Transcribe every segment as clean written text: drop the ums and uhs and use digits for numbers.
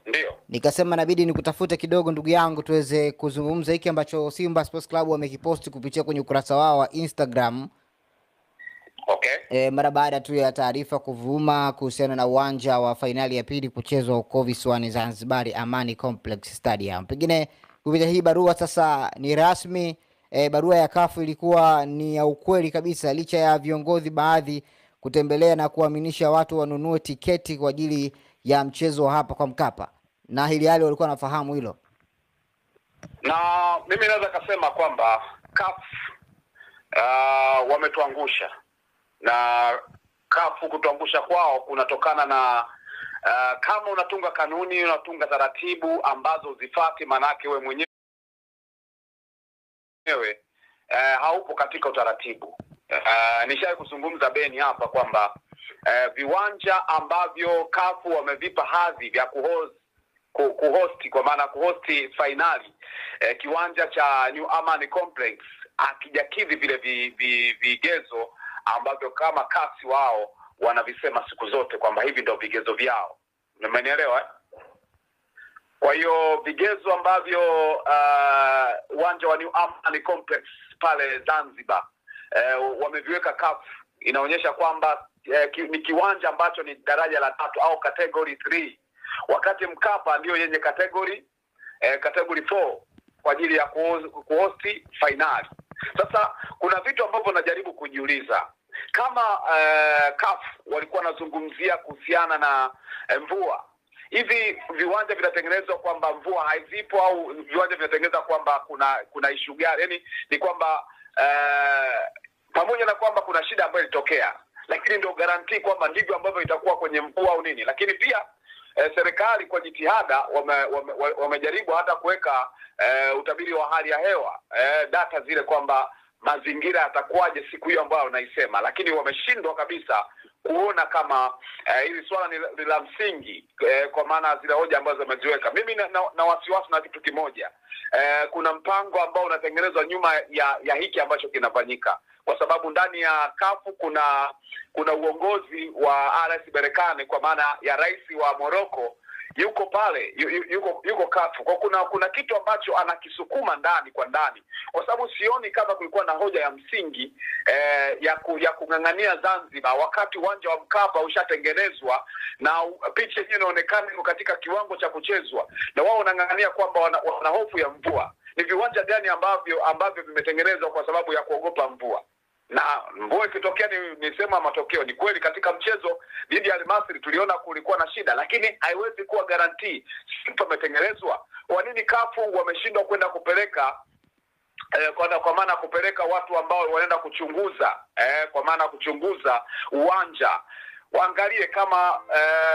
Ndio. Nikasema inabidi nikutafute kidogo ndugu yangu tuweze kuzungumza hiki ambacho Simba Sports Club wamekiposti kupitia kwenye ukurasa wao wa Instagram. Okay. Mara baada tu ya taarifa kuvuma kuhusiana na uwanja wa fainali ya pili kuchezwa huko visiwani Zanzibar, Amani Complex Stadium. Pengine kupitia hii barua sasa ni rasmi, barua ya CAF ilikuwa ni ya ukweli kabisa, licha ya viongozi baadhi kutembelea na kuaminisha watu wanunue tiketi kwa ajili ya mchezo wa hapa kwa Mkapa, na hili hali walikuwa nafahamu hilo. Na mimi naweza kusema kwamba CAF wametuangusha, na CAF kutuangusha kwao kunatokana na kama unatunga kanuni, unatunga taratibu ambazo zifati, manake we mwenyewe haupo katika utaratibu. Nishawahi kuzungumza Beni hapa kwamba viwanja ambavyo CAF wamevipa hadhi vya kuhosti kwa maana kuhosti finali, kiwanja cha New Amani Complex akijakidhi vile vigezo ambavyo kama CAF wao wanavisema siku zote kwamba hivi ndio vigezo vyao. Umenielewa? Kwa hiyo vigezo ambavyo uwanja wa New Amani Complex pale Zanzibar wameviweka CAF inaonyesha kwamba ni kiwanja ambacho ni daraja la 3 au category 3, wakati Mkapa ndio yenye category 4 kwa ajili ya kuhosti finali. Sasa kuna vitu ambavyo najaribu kujiuliza, kama CAF walikuwa wanazungumzia kuhusiana na mvua, hivi viwanja vinatengenezwa kwamba mvua haizipo, au viwanja vinatengenezwa kwamba kuna issue gani? Yaani ni kwamba pamoja na kwamba kuna shida ambayo ilitokea, lakini ndio guarantee kwamba ndivyo ambavyo itakuwa kwenye mvua au nini? Lakini pia serikali kwa jitihada wamejaribu hata kuweka utabiri wa hali ya hewa, data zile kwamba mazingira yatakuwaje siku hiyo ambayo unaisema, lakini wameshindwa kabisa kuona kama hili swala ni la msingi, kwa maana zile hoja ambazo wameziweka. Mimi na wasiwasi na kitu kimoja, kuna mpango ambao unatengenezwa nyuma ya hiki ambacho kinafanyika, kwa sababu ndani ya CAF kuna uongozi wa RS Berkane, kwa maana ya rais wa Morocco yuko pale, yuko CAF. Kwa kuna kitu ambacho anakisukuma ndani kwa ndani, kwa sababu sioni kama kulikuwa na hoja ya msingi ya kung'ang'ania Zanzibar wakati uwanja wa Mkapa ushatengenezwa na picha yenyewe inaonekana iko katika kiwango cha kuchezwa, na wao wanang'ang'ania kwamba wana hofu ya mvua. Ni viwanja gani ambavyo vimetengenezwa kwa sababu ya kuogopa mvua? Na mvua ikitokea ni sema matokeo. Ni kweli katika mchezo dhidi ya Al-Masry tuliona kulikuwa na shida, lakini haiwezi kuwa guarantee sipo imetengenezwa. Kwa nini CAF wameshindwa kwenda kupeleka kwa maana kupeleka watu ambao wanaenda kuchunguza kwa maana kuchunguza uwanja, waangalie kama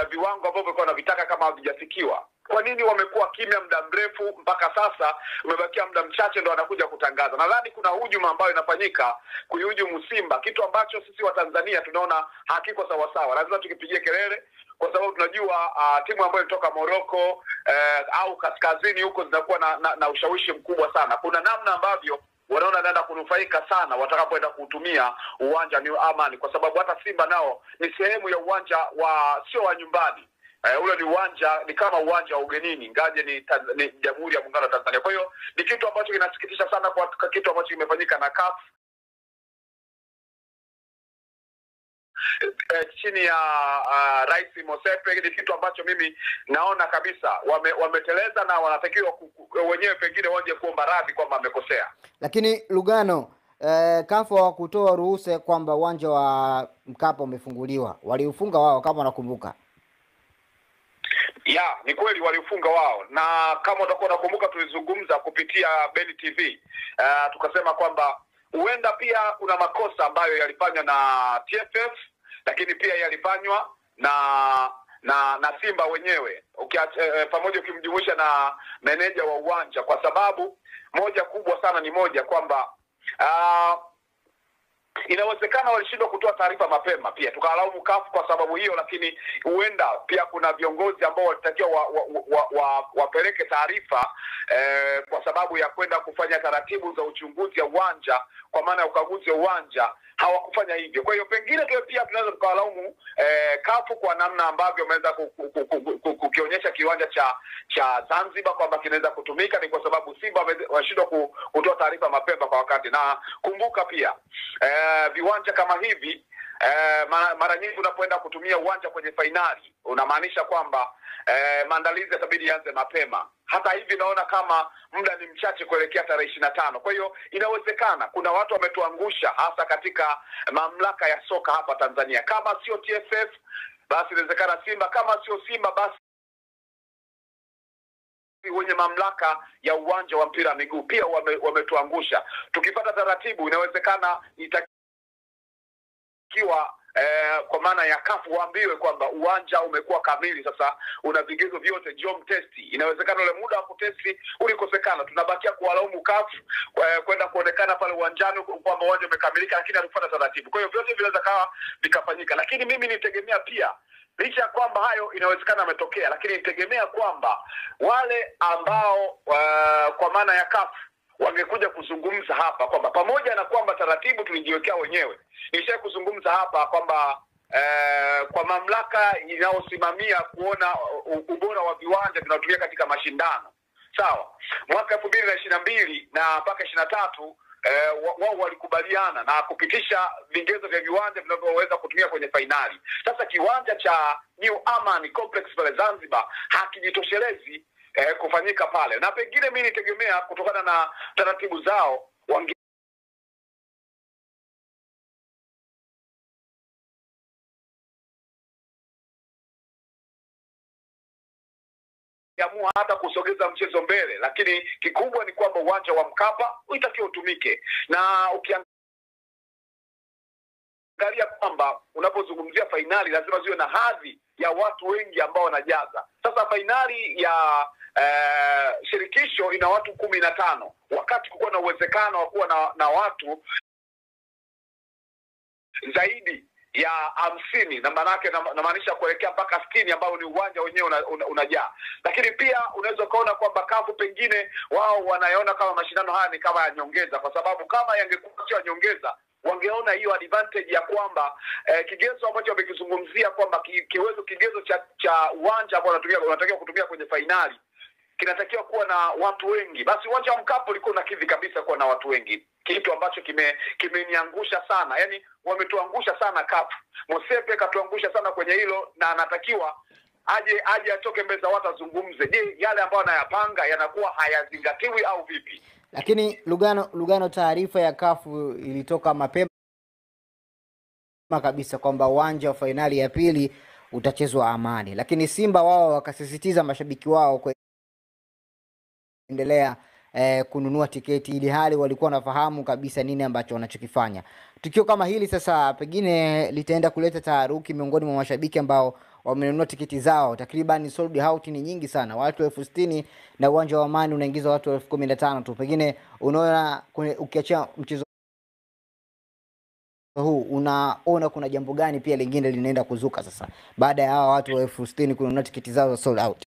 viwango ambavyo walikuwa wanavitaka kama havijafikiwa? Kwa nini wamekuwa kimya muda mrefu mpaka sasa umebakia muda mchache ndo wanakuja kutangaza? Nadhani kuna hujuma ambayo inafanyika kuihujumu Simba, kitu ambacho sisi wa Tanzania tunaona hakiko sawa sawa. Lazima tukipigie kelele, kwa sababu tunajua timu ambayo inatoka Morocco au kaskazini huko zinakuwa na ushawishi mkubwa sana. Kuna namna ambavyo wanaona naenda kunufaika sana watakapoenda kutumia uwanja New Amani, kwa sababu hata Simba nao ni sehemu ya uwanja sio wa nyumbani. Ule ni uwanja, ni kama uwanja wa ugenini, ngaje ni Jamhuri ya Muungano wa Tanzania. Kwa hiyo ni kitu ambacho kinasikitisha sana kwa kitu ambacho kimefanyika na CAF chini ya Rais Mosepe. Ni kitu ambacho mimi naona kabisa wameteleza na wanatakiwa wenyewe pengine waje kuomba radhi kwamba wamekosea. Lakini Lugano, CAF hawakutoa ruhusa kwamba uwanja wa Mkapa umefunguliwa. Waliufunga wao kama unakumbuka. Ya, ni kweli waliufunga wao, na kama utakuwa unakumbuka tulizungumza kupitia Beni TV, tukasema kwamba huenda pia kuna makosa ambayo yalifanywa na TFF, lakini pia yalifanywa na Simba wenyewe, pamoja ukimjumuisha na meneja wa uwanja, kwa sababu moja kubwa sana ni moja kwamba Inawezekana walishindwa kutoa taarifa mapema, pia tukalaumu CAF kwa sababu hiyo, lakini huenda pia kuna viongozi ambao walitakiwa wapeleke taarifa kwa sababu ya kwenda kufanya taratibu za uchunguzi wa uwanja, kwa maana ya ukaguzi wa uwanja, hawakufanya hivyo. Kwa hiyo pengine pia tunaweza tukawalaumu CAF kwa namna ambavyo wameweza kukionyesha kiwanja cha Zanzibar kwamba kinaweza kutumika, ni kwa sababu Simba wameshindwa kutoa taarifa mapema kwa wakati. Na kumbuka pia viwanja kama hivi mara nyingi unapoenda kutumia uwanja kwenye fainali, unamaanisha kwamba maandalizi yatabidi yaanze mapema. Hata hivi naona kama muda ni mchache kuelekea tarehe 25. Kwa hiyo inawezekana kuna watu wametuangusha, hasa katika mamlaka ya soka hapa Tanzania. Kama sio TFF, basi inawezekana Simba, kama sio Simba, basi wenye mamlaka ya uwanja wa mpira wa miguu pia wametuangusha. Tukipata taratibu, inawezekana itakiwa kwa maana ya CAF waambiwe kwamba uwanja umekuwa kamili, sasa una vigezo vyote, jom testi. Inawezekana ule muda wa kutesti ulikosekana, tunabakia kuwalaumu CAF kwenda kuonekana pale uwanjani kwamba uwanja umekamilika, lakini hatufuata taratibu. Kwa hiyo vyote vinaweza kawa vikafanyika, lakini mimi nitegemea pia, licha ya kwamba hayo inawezekana yametokea, lakini nitegemea kwamba wale ambao kwa maana ya CAF wangekuja kuzungumza hapa kwamba pamoja na kwamba taratibu tulijiwekea wenyewe. Nisha kuzungumza hapa kwamba kwa mamlaka inayosimamia kuona ubora wa viwanja vinavyotumika katika mashindano, sawa, mwaka 2022 na mpaka 23 wao walikubaliana na kupitisha vigezo vya viwanja vinavyoweza kutumia kwenye fainali. Sasa kiwanja cha New Aman Complex pale Zanzibar hakijitoshelezi kufanyika pale, na pengine mimi nitegemea kutokana na taratibu zao amua hata kusogeza mchezo mbele, lakini kikubwa ni kwamba uwanja wa Mkapa utakiwa utumike. Na ukiangalia kwamba unapozungumzia fainali lazima ziwe na hadhi ya watu wengi ambao wanajaza. Sasa fainali ya shirikisho ina watu 15, wakati kukuwa na uwezekano wa kuwa na watu zaidi ya 50, na manake namaanisha kuelekea mpaka 60 ambao ni uwanja wenyewe unajaa. Lakini pia unaweza kaona kwamba CAF pengine wao wanaona kama mashindano haya ni kama ya nyongeza, kwa sababu kama yangekuwa sio nyongeza wangeona hiyo advantage ya kwamba kigezo ambacho wamekizungumzia kwamba kigezo cha uwanja ambao unatakiwa kutumia kwenye fainali kinatakiwa kuwa na watu wengi, basi uwanja wa Mkapa ulikuwa unakidhi kabisa kuwa na watu wengi, kitu ambacho kimeniangusha sana. Yani wametuangusha sana CAF. Mosepe katuangusha sana kwenye hilo, na anatakiwa aje atoke mbele za watu azungumze. Je, yale ambayo anayapanga yanakuwa hayazingatiwi au vipi? Lakini Lugano, taarifa ya CAF ilitoka mapema kabisa kwamba uwanja wa fainali ya pili utachezwa Amani, lakini Simba wao wakasisitiza mashabiki wao kuendelea kununua tiketi, ili hali walikuwa wanafahamu kabisa nini ambacho wanachokifanya. Tukio kama hili sasa pengine litaenda kuleta taharuki miongoni mwa mashabiki ambao wamenunua tiketi zao. Takriban sold out ni nyingi sana, watu 60,000, na uwanja wa Amani unaingiza watu 15,000 tu. Pengine unaona ukiacha mchezo huu, unaona kuna jambo gani pia lingine linaenda kuzuka sasa baada ya hawa watu 60,000 kununua tiketi zao za sold out?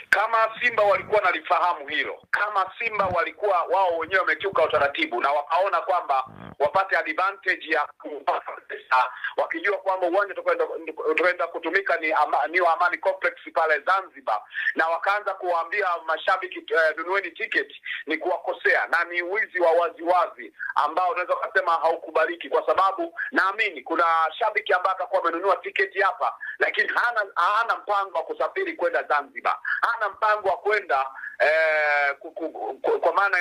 Kama Simba walikuwa nalifahamu hilo, kama Simba walikuwa wao wenyewe wamekiuka utaratibu na wakaona kwamba wapate advantage ya kupata pesa, wakijua kwamba uwanja utakwenda kutumika ni New Amani Complex pale Zanzibar, na wakaanza kuwaambia mashabiki nunueni ticket, ni kuwakosea na ni wizi wa waziwazi ambao unaweza kusema haukubaliki, kwa sababu naamini kuna shabiki ambaye atakuwa amenunua ticket hapa lakini hana mpango wa kusafiri kwenda Zanzibar, hana mpango wa kwenda kwa maana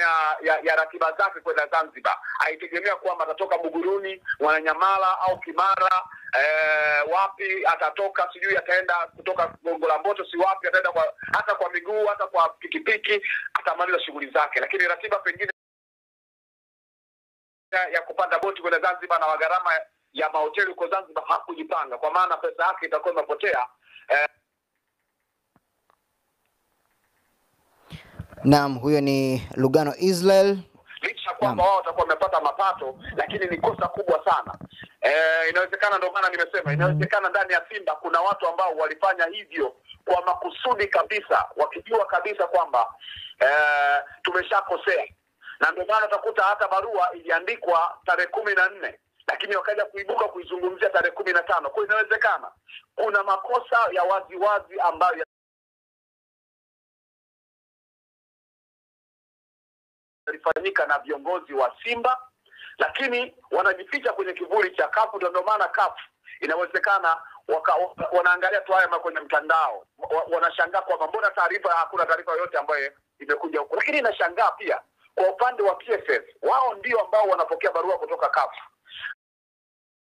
ya ratiba zake kwenda Zanzibar. Aitegemea kwamba atatoka Buguruni, Mwananyamala au Kimara, wapi atatoka, sijui ataenda kutoka Gongo la Mboto, si wapi ataenda hata kwa miguu, hata kwa pikipiki, atamaliza shughuli zake. Lakini ratiba pengine ya kupanda boti kwenda Zanzibar na gharama ya mahoteli huko Zanzibar hakujipanga, kwa maana pesa yake itakuwa imepotea. Naam, huyo ni Lugano Israel. kwamba wao watakuwa wamepata mapato, lakini ni kosa kubwa sana. Inawezekana, ndio maana nimesema inawezekana ndani ya Simba kuna watu ambao walifanya hivyo kwa makusudi kabisa, wakijua kabisa kwamba tumeshakosea, na ndio maana utakuta hata barua iliandikwa tarehe 14 lakini wakaja kuibuka kuizungumzia tarehe 15. Kwa inawezekana kuna makosa ya wazi ambayo yalifanyika na viongozi wa Simba, lakini wanajificha kwenye kivuli cha CAF. Ndio maana CAF inawezekana wanaangalia tu haya kwenye mtandao, wanashangaa kwamba mbona hakuna taarifa yoyote ambayo imekuja huko. Lakini inashangaa pia kwa upande wa PSS, wao ndio ambao wanapokea barua kutoka CAF.